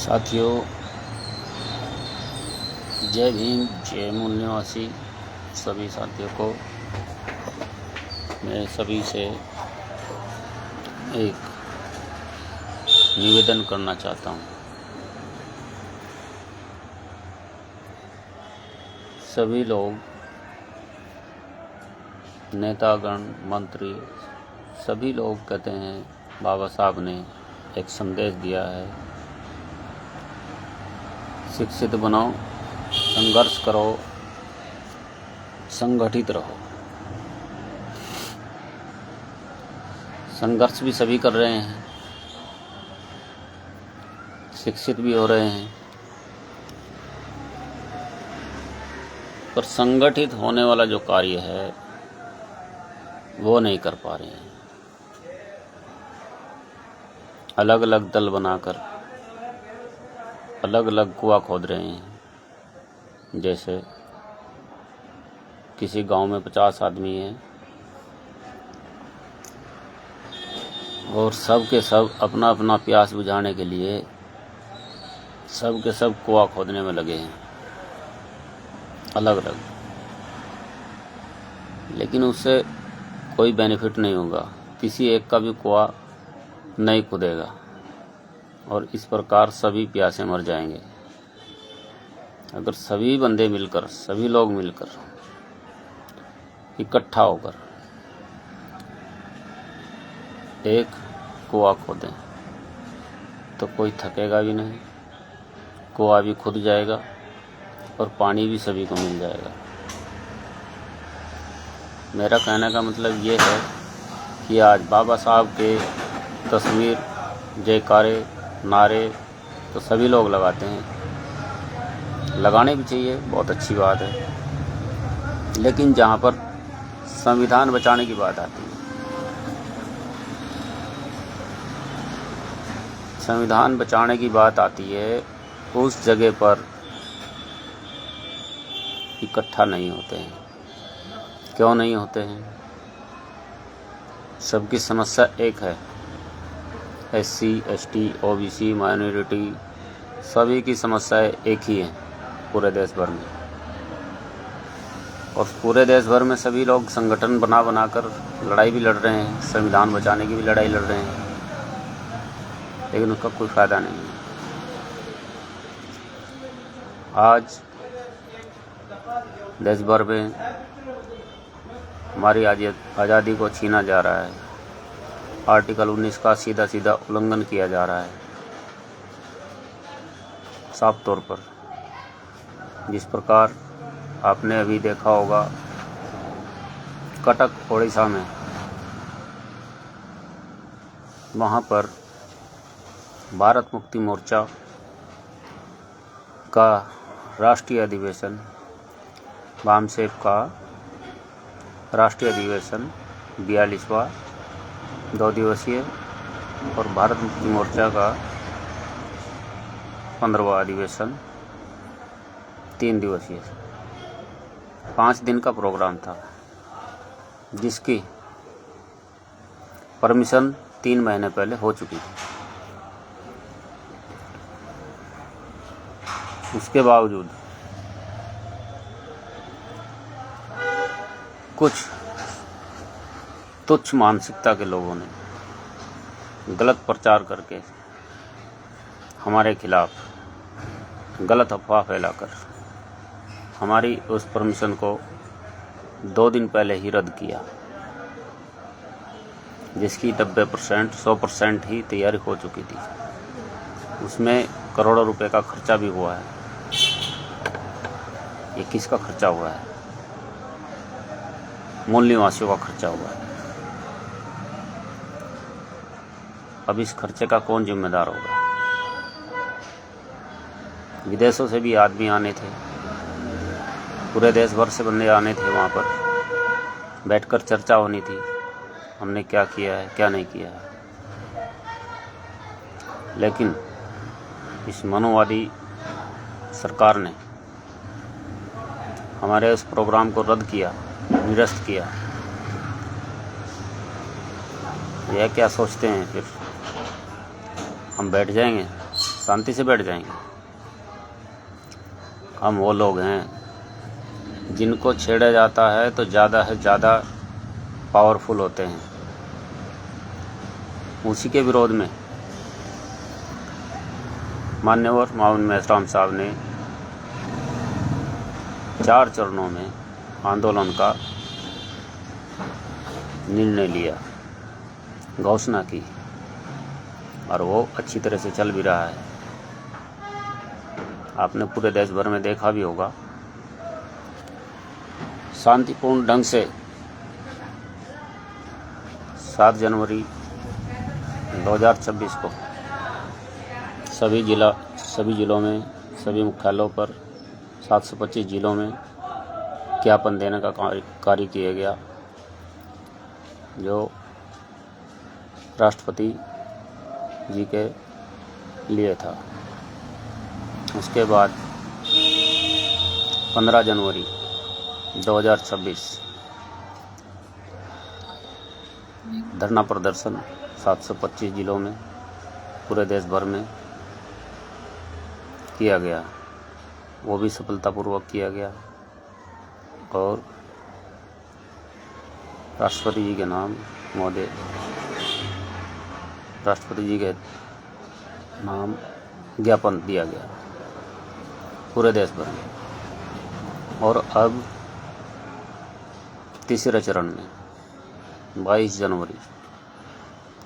साथियों, जय भीम, जय मूल निवासी। सभी साथियों को मैं सभी से एक निवेदन करना चाहता हूँ। सभी लोग, नेतागण, मंत्री, सभी लोग कहते हैं बाबा साहब ने एक संदेश दिया है, शिक्षित बनो, संघर्ष करो, संगठित रहो। संघर्ष भी सभी कर रहे हैं, शिक्षित भी हो रहे हैं, पर संगठित होने वाला जो कार्य है वो नहीं कर पा रहे हैं। अलग अलग दल बनाकर अलग अलग कुआं खोद रहे हैं। जैसे किसी गांव में 50 आदमी हैं और सब के सब अपना अपना प्यास बुझाने के लिए सब के सब कुआं खोदने में लगे हैं, अलग अलग। लेकिन उससे कोई बेनिफिट नहीं होगा, किसी एक का भी कुआं नहीं खुदेगा और इस प्रकार सभी प्यासे मर जाएंगे। अगर सभी बंदे मिलकर, सभी लोग मिलकर इकट्ठा होकर एक कुआं खोदें तो कोई थकेगा भी नहीं, कुआं भी खुद जाएगा और पानी भी सभी को मिल जाएगा। मेरा कहने का मतलब ये है कि आज बाबा साहब के तस्वीर, जयकारे, नारे तो सभी लोग लगाते हैं, लगाने भी चाहिए, बहुत अच्छी बात है। लेकिन जहाँ पर संविधान बचाने की बात आती है, संविधान बचाने की बात आती है, उस जगह पर इकट्ठा नहीं होते हैं। क्यों नहीं होते हैं? सबकी समस्या एक है। SC, ST, OBC, माइनॉरिटी, सभी की समस्याएं एक ही हैं पूरे देश भर में। और पूरे देश भर में सभी लोग संगठन बनाकर लड़ाई भी लड़ रहे हैं, संविधान बचाने की भी लड़ाई लड़ रहे हैं, लेकिन उसका कोई फ़ायदा नहीं है। आज देश भर में हमारी आज़ादी को छीना जा रहा है। आर्टिकल 19 का सीधा सीधा उल्लंघन किया जा रहा है, साफ तौर पर। जिस प्रकार आपने अभी देखा होगा कटक, ओडिशा में, वहाँ पर भारत मुक्ति मोर्चा का राष्ट्रीय अधिवेशन, वामसेप का राष्ट्रीय अधिवेशन 42वां 2 दिवसीय और भारत मुक्ति मोर्चा का 15वां अधिवेशन 3 दिवसीय, 5 दिन का प्रोग्राम था, जिसकी परमिशन 3 महीने पहले हो चुकी थी। उसके बावजूद कुछ तुच्छ मानसिकता के लोगों ने गलत प्रचार करके हमारे खिलाफ गलत अफवाह फैलाकर हमारी उस परमिशन को 2 दिन पहले ही रद्द किया, जिसकी 90%, 100% ही तैयारी हो चुकी थी। उसमें करोड़ों रुपए का खर्चा भी हुआ है। ये किसका खर्चा हुआ है? मूल निवासियों का खर्चा हुआ है। अब इस खर्चे का कौन जिम्मेदार होगा? विदेशों से भी आदमी आने थे, पूरे देश भर से बंदे आने थे, वहाँ पर बैठकर चर्चा होनी थी, हमने क्या किया है, क्या नहीं किया है। लेकिन इस मनोवादी सरकार ने हमारे उस प्रोग्राम को रद्द किया, निरस्त किया। यह क्या सोचते हैं फिर हम बैठ जाएंगे? शांति से बैठ जाएंगे। हम वो लोग हैं जिनको छेड़ा जाता है तो ज़्यादा से ज़्यादा पावरफुल होते हैं। उसी के विरोध में मान्यवर माउन मेश्राम साहब ने 4 चरणों में आंदोलन का निर्णय लिया, घोषणा की, और वो अच्छी तरह से चल भी रहा है। आपने पूरे देश भर में देखा भी होगा। शांतिपूर्ण ढंग से 7 जनवरी 2026 को सभी जिलों में, सभी मुख्यालयों पर 725 जिलों में ज्ञापन देने का कार्य किया गया, जो राष्ट्रपति जी के लिए था। उसके बाद 15 जनवरी 2026 धरना प्रदर्शन 725 जिलों में पूरे देश भर में किया गया। वो भी सफलतापूर्वक किया गया और राष्ट्रपति जी के नाम महोदय, राष्ट्रपति जी के नाम ज्ञापन दिया गया पूरे देश भर में। और अब तीसरे चरण में 22 जनवरी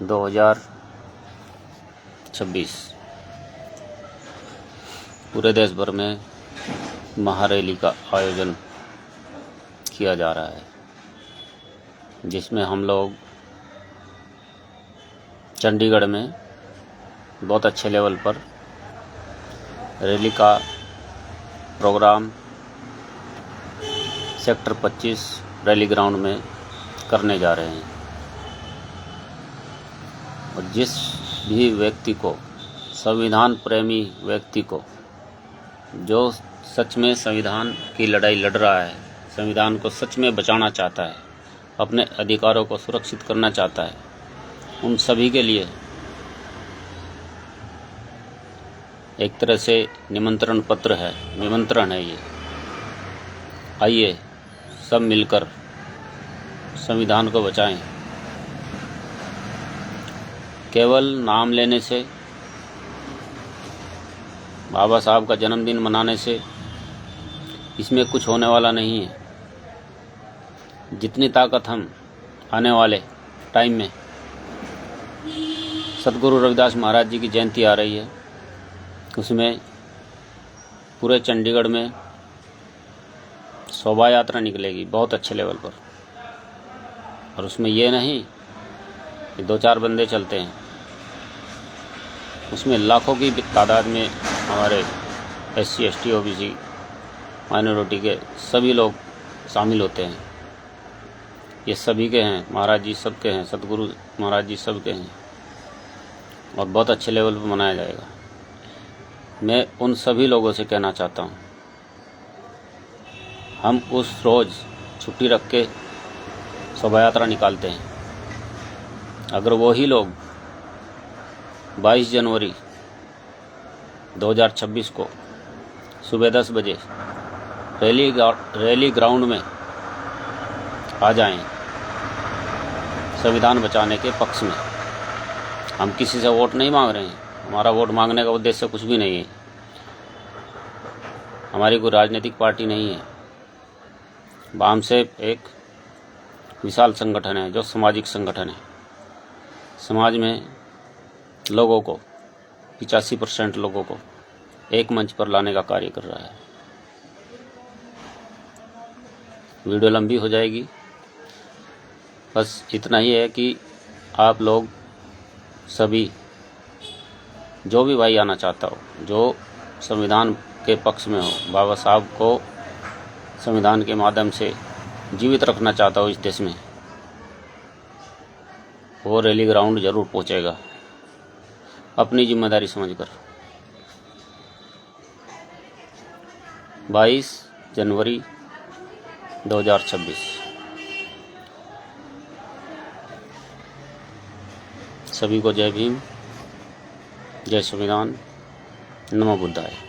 2026 पूरे देश भर में महारैली का आयोजन किया जा रहा है, जिसमें हम लोग चंडीगढ़ में बहुत अच्छे लेवल पर रैली का प्रोग्राम सेक्टर 25 रैली ग्राउंड में करने जा रहे हैं। और जिस भी व्यक्ति को, संविधान प्रेमी व्यक्ति को, जो सच में संविधान की लड़ाई लड़ रहा है, संविधान को सच में बचाना चाहता है, अपने अधिकारों को सुरक्षित करना चाहता है, उन सभी के लिए एक तरह से निमंत्रण है ये। आइए सब मिलकर संविधान को बचाएं। केवल नाम लेने से, बाबा साहब का जन्मदिन मनाने से इसमें कुछ होने वाला नहीं है। जितनी ताकत हम आने वाले टाइम में, सतगुरु रविदास महाराज जी की जयंती आ रही है, उसमें पूरे चंडीगढ़ में शोभा यात्रा निकलेगी बहुत अच्छे लेवल पर। और उसमें ये नहीं कि 2-4 बंदे चलते हैं, उसमें लाखों की तादाद में हमारे SC ST OBC माइनॉरिटी के सभी लोग शामिल होते हैं। ये सभी के हैं, महाराज जी सबके हैं, सतगुरु महाराज जी सबके हैं, और बहुत अच्छे लेवल पर मनाया जाएगा। मैं उन सभी लोगों से कहना चाहता हूँ, हम उस रोज़ छुट्टी रख के शोभा यात्रा निकालते हैं। अगर वही लोग 22 जनवरी 2026 को सुबह 10 बजे रैली ग्राउंड में आ जाएं, संविधान बचाने के पक्ष में। हम किसी से वोट नहीं मांग रहे हैं, हमारा वोट मांगने का उद्देश्य कुछ भी नहीं है। हमारी कोई राजनीतिक पार्टी नहीं है। वामसेप एक विशाल संगठन है, जो सामाजिक संगठन है। समाज में लोगों को, 85% लोगों को एक मंच पर लाने का कार्य कर रहा है। वीडियो लंबी हो जाएगी, बस इतना ही है कि आप लोग सभी, जो भी भाई आना चाहता हो, जो संविधान के पक्ष में हो, बाबा साहब को संविधान के माध्यम से जीवित रखना चाहता हो इस देश में, वो रैली ग्राउंड जरूर पहुंचेगा अपनी जिम्मेदारी समझकर। 22 जनवरी 2026। सभी को जय भीम, जय संविधान, नमो बुद्धाय।